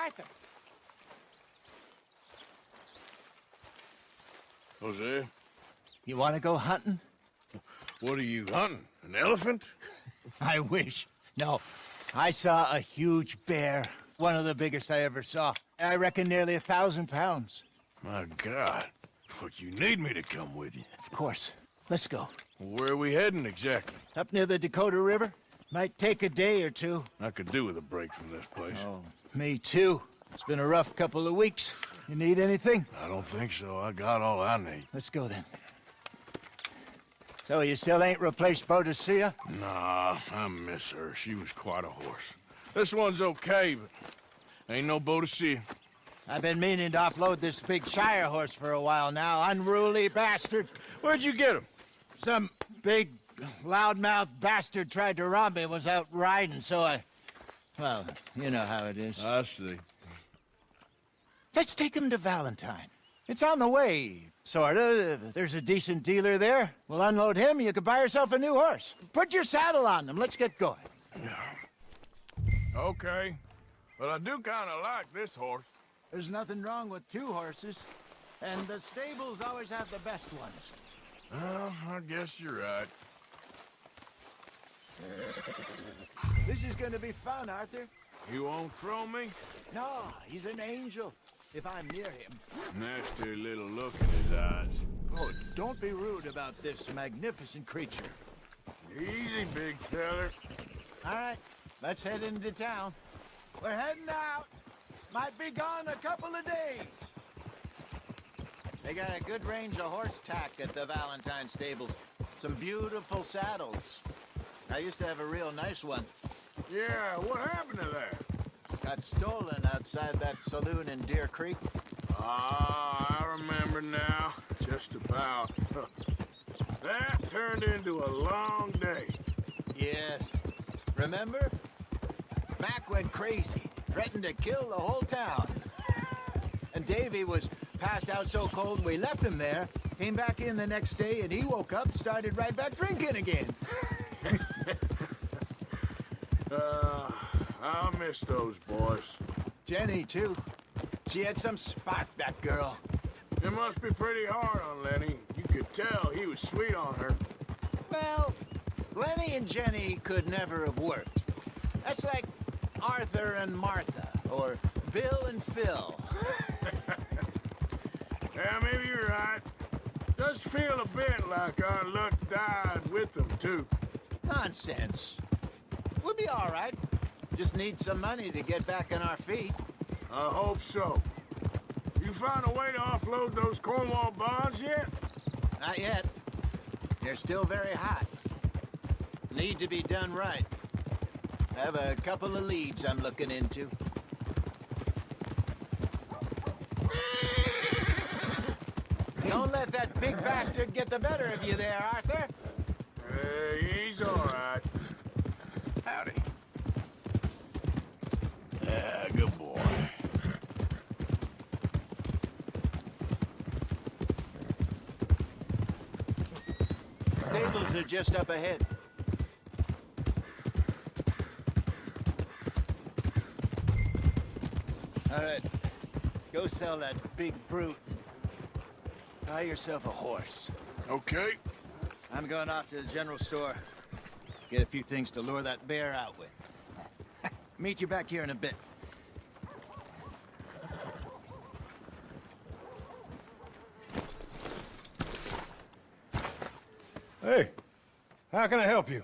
Arthur. Hosea, You want to go hunting? what are you hunting? An elephant? I wish. No, I saw a huge bear. One of the biggest I ever saw. I reckon nearly 1,000 pounds. My God. But you need me to come with you. Of course. Let's go. Where are we heading exactly? Up near the Dakota River. Might take a day or two. I could do with a break from this place. Oh, me too. It's been a rough couple of weeks. You need anything? I don't think so. I got all I need. Let's go then. So you still ain't replaced Boadicea? Nah, I miss her. She was quite a horse. This one's okay, but ain't no Boadicea. I've been meaning to offload this big Shire horse for a while now. Unruly bastard. Where'd you get him? Some big, loudmouth bastard tried to rob me and was out riding, so well, you know how it is. I see. Let's take him to Valentine. It's on the way, sorta. There's a decent dealer there. We'll unload him, you could buy yourself a new horse. Put your saddle on him, let's get going. Okay. But I do kind of like this horse. There's nothing wrong with two horses, and the stables always have the best ones. Well, I guess you're right. This is gonna be fun, Arthur. You won't throw me? No, he's an angel, if I'm near him. Nasty little look in his eyes. Oh, don't be rude about this magnificent creature. Easy, big feller. All right, let's head into town. We're heading out. Might be gone a couple of days. They got a good range of horse tack at the Valentine stables. Some beautiful saddles. I used to have a real nice one. Yeah, what happened to that? Got stolen outside that saloon in Deer Creek. Ah, I remember now. Just about. That turned into a long day. Yes. Remember? Mac went crazy. Threatened to kill the whole town. And Davy was passed out so cold we left him there. Came back in the next day and he woke up, started right back drinking again. I miss those boys. Jenny, too. She had some spark, that girl. It must be pretty hard on Lenny. You could tell he was sweet on her. Well, Lenny and Jenny could never have worked. That's like Arthur and Martha, or Bill and Phil. Yeah, maybe you're right. Does feel a bit like our luck died with them, too. Nonsense. We'll be all right. Just need some money to get back on our feet. I hope so. You found a way to offload those Cornwall bonds yet? Not yet. They're still very hot. Need to be done right. I have a couple of leads I'm looking into. Don't let that big bastard get the better of you there, Arthur. He's all right. Howdy. Yeah, good boy. Stables are just up ahead. All right, go sell that big brute. Buy yourself a horse. Okay. I'm going off to the general store. Get a few things to lure that bear out with. Meet you back here in a bit. Hey, how can I help you?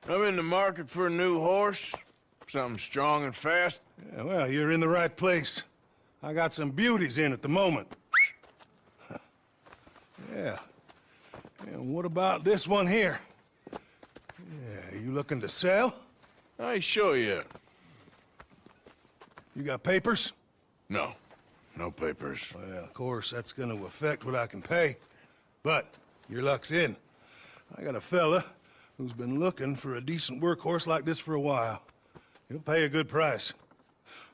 I'm in the market for a new horse. Something strong and fast. Yeah, well, you're in the right place. I got some beauties in at the moment. Yeah. And what about this one here? Yeah, you looking to sell? I ain't sure yet. You got papers? No. No papers. Well, of course, that's gonna affect what I can pay. But your luck's in. I got a fella who's been looking for a decent workhorse like this for a while. He'll pay a good price.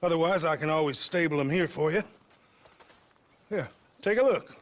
Otherwise, I can always stable him here for you. Here, take a look.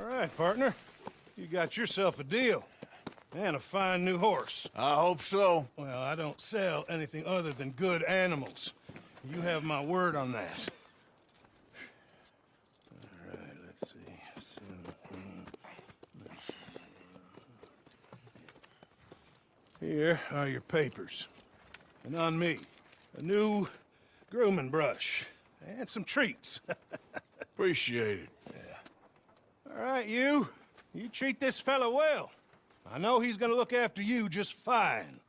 right, partner. You got yourself a deal. And a fine new horse. I hope so. Well, I don't sell anything other than good animals. You have my word on that. All right, let's see. Here are your papers. And on me, a new grooming brush. And some treats. Appreciate it. All right, you. You treat this fella well. I know he's gonna look after you just fine.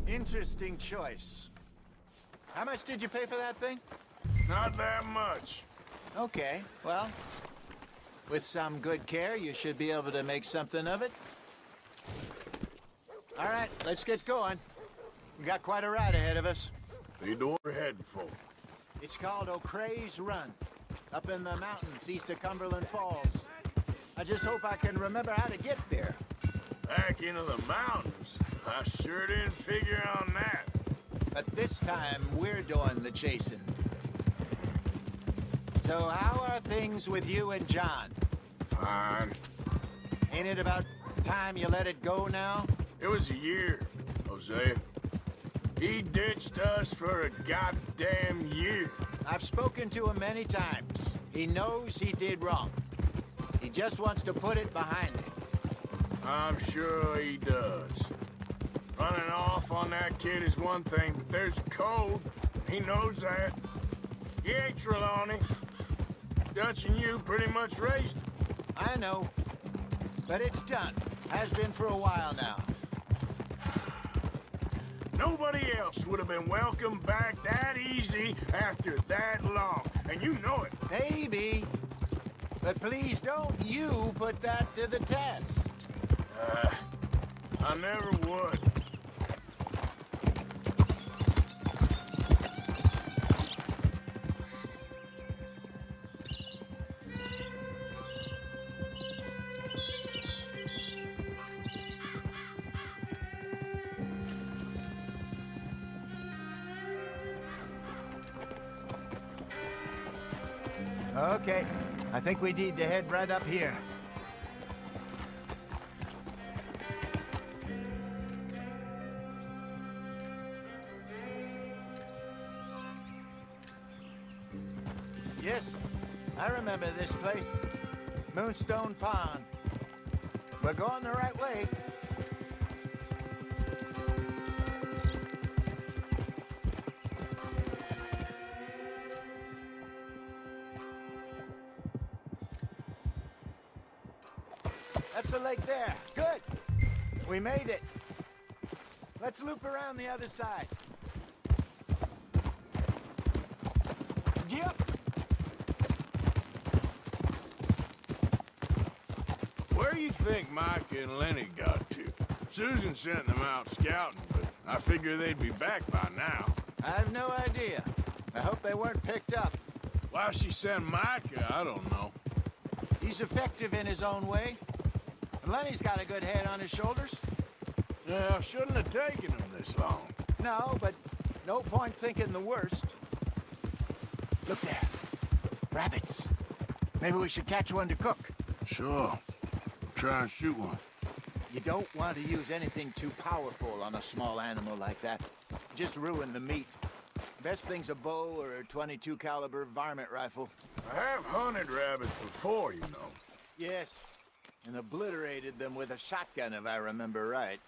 Interesting choice. How much did you pay for that thing? Not that much. Okay, well, with some good care, you should be able to make something of it. All right, let's get going. We got quite a ride ahead of us. You know what we're heading for. It's called O'Creagh's Run, up in the mountains east of Cumberland Falls. I just hope I can remember how to get there. Back into the mountains? I sure didn't figure on that. But this time, we're doing the chasing. So how are things with you and John? Fine. Ain't it about time you let it go now? It was a year, Hosea. He ditched us for a goddamn year. I've spoken to him many times. He knows he did wrong. He just wants to put it behind him. I'm sure he does. Running off on that kid is one thing, but there's a code. He knows that. He ain't Trelawney. Dutch and you pretty much raised him. I know. But it's done. Has been for a while now. Nobody else would have been welcomed back that easy after that long, and you know it. Maybe. But please don't you put that to the test. I never would. Okay. I think we need to head right up here. Yes, I remember this place. Moonstone Pond. We're going the right way. That's the lake there. Good. We made it. Let's loop around the other side. Yep. Where do you think Mike and Lenny got to? Susan sent them out scouting, but I figure they'd be back by now. I have no idea. I hope they weren't picked up. Why she sent Micah, I don't know. He's effective in his own way. And Lenny's got a good head on his shoulders. Yeah, shouldn't have taken him this long. No, but no point thinking the worst. Look there. Rabbits. Maybe we should catch one to cook. Sure. Try and shoot one. You don't want to use anything too powerful on a small animal like that. Just ruin the meat. Best thing's a bow or a .22 caliber varmint rifle. I have hunted rabbits before, you know. Yes, and obliterated them with a shotgun if I remember right.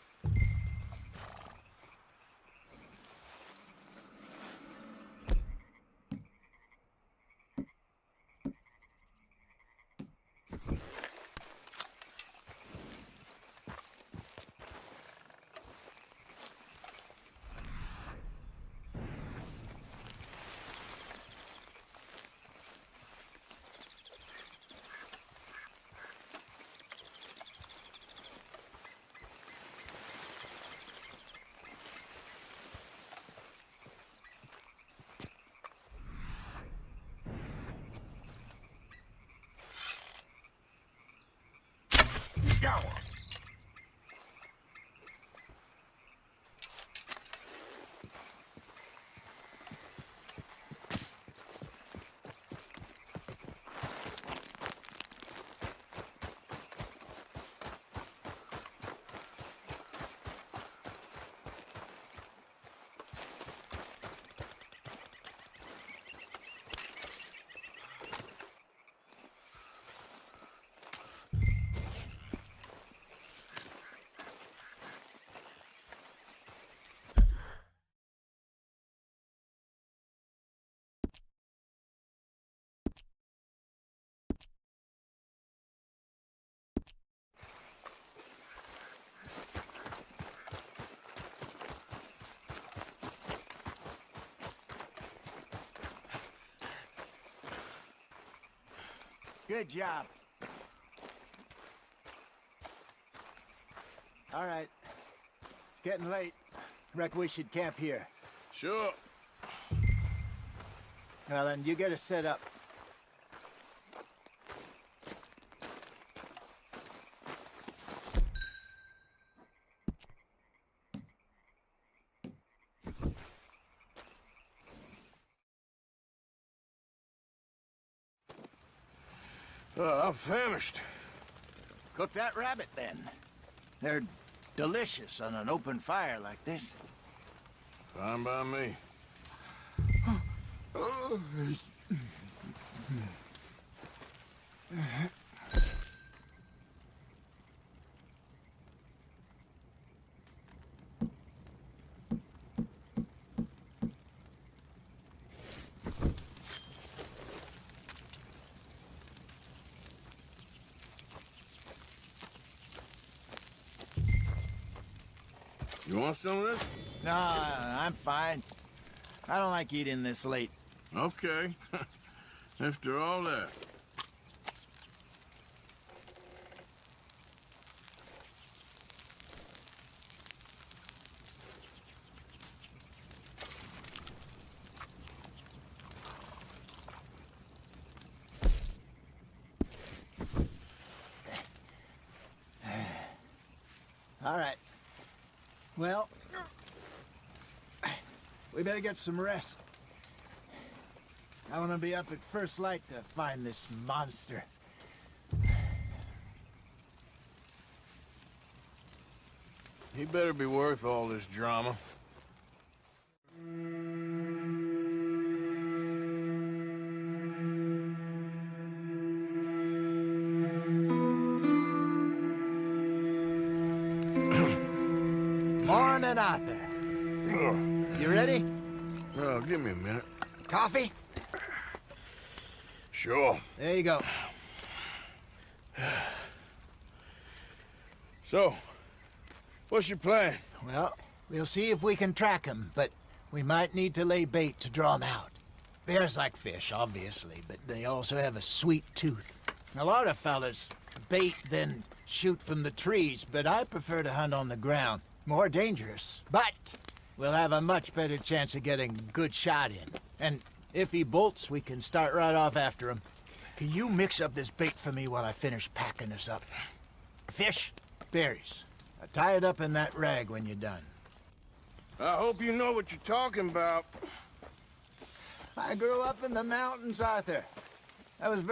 Good job. All right. It's getting late. Reckon we should camp here. Sure. Well, then you get us set up. I'm famished. Cook that rabbit, then. They're delicious on an open fire like this. Fine by me. You want some of this? No, I'm fine. I don't like eating this late. Okay. After all that. All right. Well, we better get some rest. I want to be up at first light to find this monster. He better be worth all this drama. Morning, Arthur. You ready? Oh, give me a minute. Coffee? Sure. There you go. So, what's your plan? Well, we'll see if we can track him, but we might need to lay bait to draw him out. Bears like fish, obviously, but they also have a sweet tooth. A lot of fellas bait, then shoot from the trees, but I prefer to hunt on the ground. More dangerous, but we'll have a much better chance of getting a good shot in. And if he bolts, we can start right off after him. Can you mix up this bait for me while I finish packing this up? Fish, berries. Tie it up in that rag when you're done. I hope you know what you're talking about. I grew up in the mountains, Arthur. I was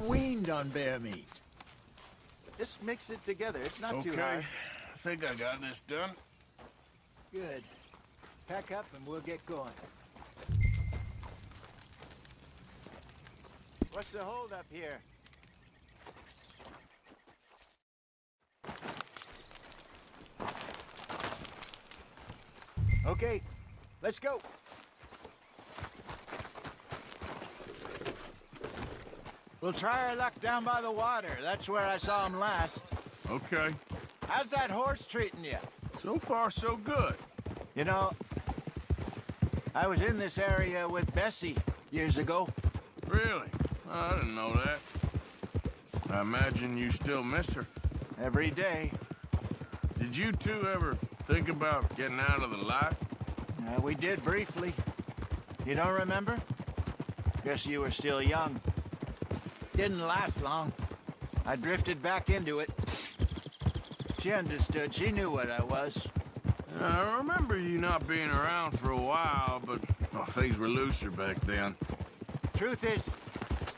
weaned on bear meat. Just mix it together. It's not too hard. Okay. I think I got this done. Good. Pack up and we'll get going. What's the hold up here? Okay, let's go. We'll try our luck down by the water. That's where I saw him last. Okay. How's that horse treating you? So far, so good. You know, I was in this area with Bessie years ago. Really? I didn't know that. I imagine you still miss her. Every day. Did you two ever think about getting out of the life? We did briefly. You don't remember? Guess you were still young. Didn't last long. I drifted back into it. She understood. She knew what I was. I remember you not being around for a while, but well, things were looser back then. Truth is,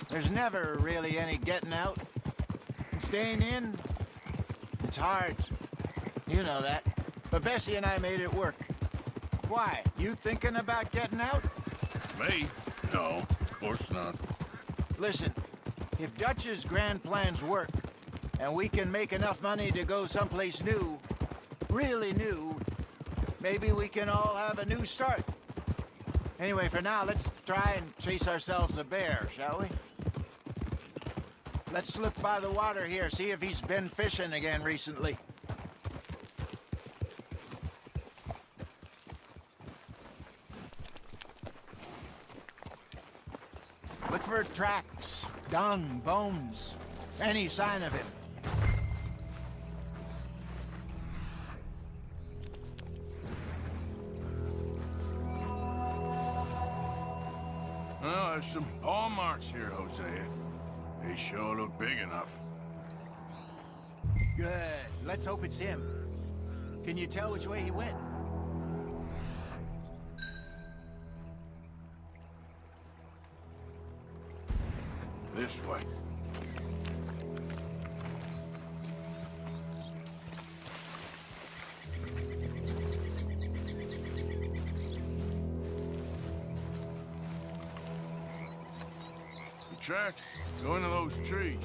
there's never really any getting out. And staying in, it's hard. You know that. But Bessie and I made it work. Why? You thinking about getting out? Me? No, of course not. Listen, if Dutch's grand plans work, and we can make enough money to go someplace new, really new, maybe we can all have a new start. Anyway, for now, let's try and chase ourselves a bear, shall we? Let's look by the water here, see if he's been fishing again recently. for tracks, dung, bones, any sign of him. Well, there's some paw marks here, Hosea. They sure look big enough. Good. Let's hope it's him. Can you tell which way he went? This way. The tracks go into those trees.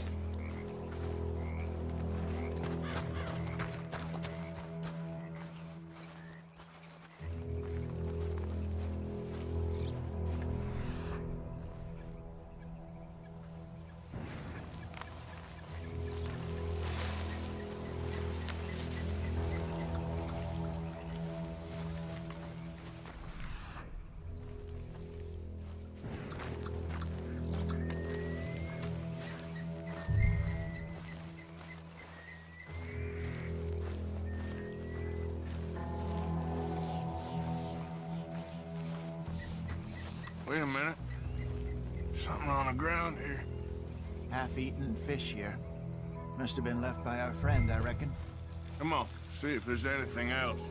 Wait a minute. Something on the ground here. Half-eaten fish here. Must have been left by our friend, I reckon. Come on, see if there's anything else.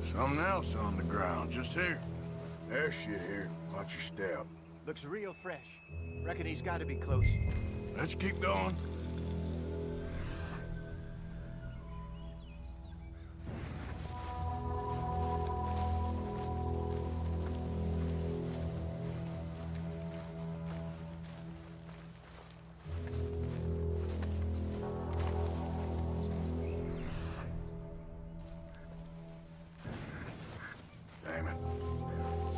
Something else on the ground, just here. There's shit here. Watch your step. Looks real fresh. Reckon he's got to be close. Let's keep going. Damn it.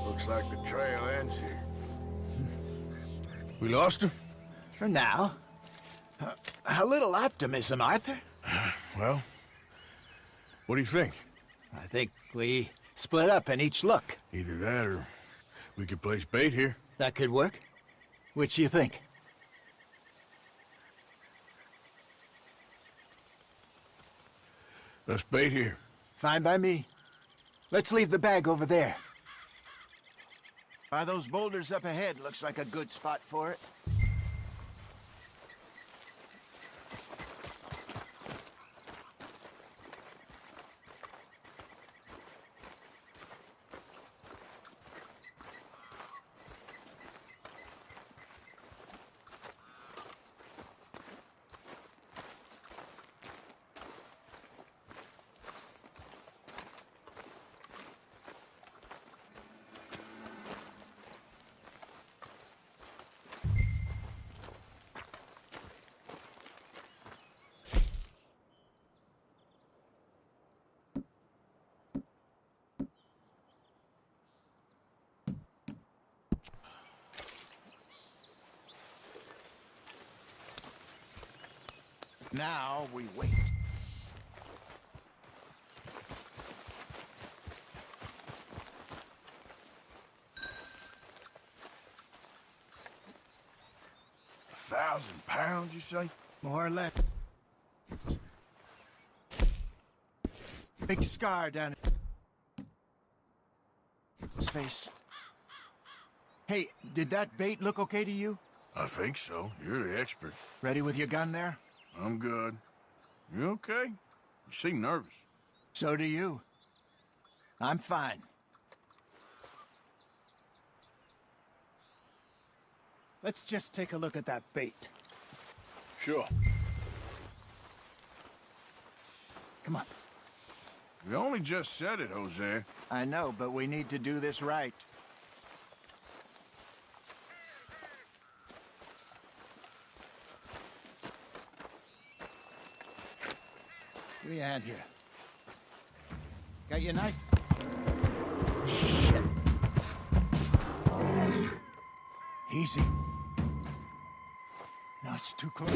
Looks like the trail ends here. We lost him? For now. A little optimism, Arthur. Well, what do you think? I think we split up and each look. Either that or we could place bait here. That could work. Which you think? Let's bait here. Fine by me. Let's leave the bag over there. By those boulders up ahead, looks like a good spot for it. Now we wait. £1,000, you say? More or less. Big scar down his face. Hey, did that bait look okay to you? I think so. You're the expert. Ready with your gun there? I'm good. You okay? You seem nervous. So do you. I'm fine. Let's just take a look at that bait. Sure. Come on. We only just said it, Hosea. I know, but we need to do this right. Give me a hand here. Got your knife? Shit. Easy. No, it's too close.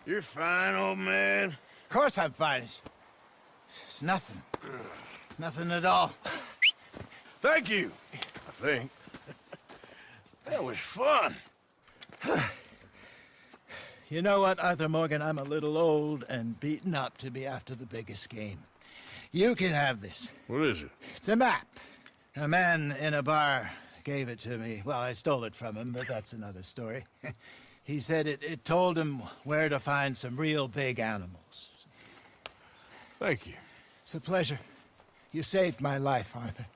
You're fine, old man. Of course I'm fine. It's nothing. Nothing at all. Thank you, I think. That was fun. You know what, Arthur Morgan? I'm a little old and beaten up to be after the biggest game. You can have this. What is it? It's a map. A man in a bar gave it to me. Well, I stole it from him, but that's another story. He said it told him where to find some real big animals. Thank you. It's a pleasure. You saved my life, Arthur.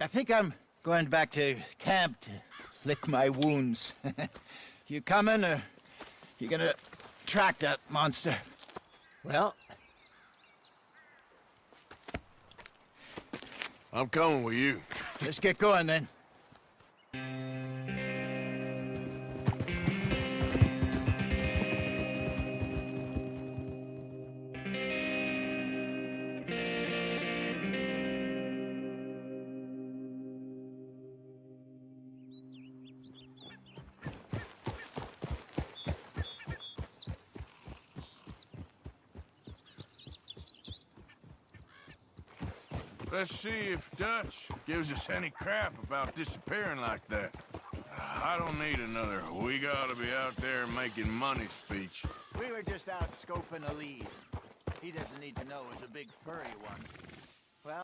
I think I'm going back to camp to lick my wounds. You coming, or you gonna track that monster? Well, I'm coming with you. let's get going then. Let's see if Dutch gives us any crap about disappearing like that. I don't need another "we gotta be out there making money" speech. We were just out scoping a lead. He doesn't need to know it's a big furry one. Well...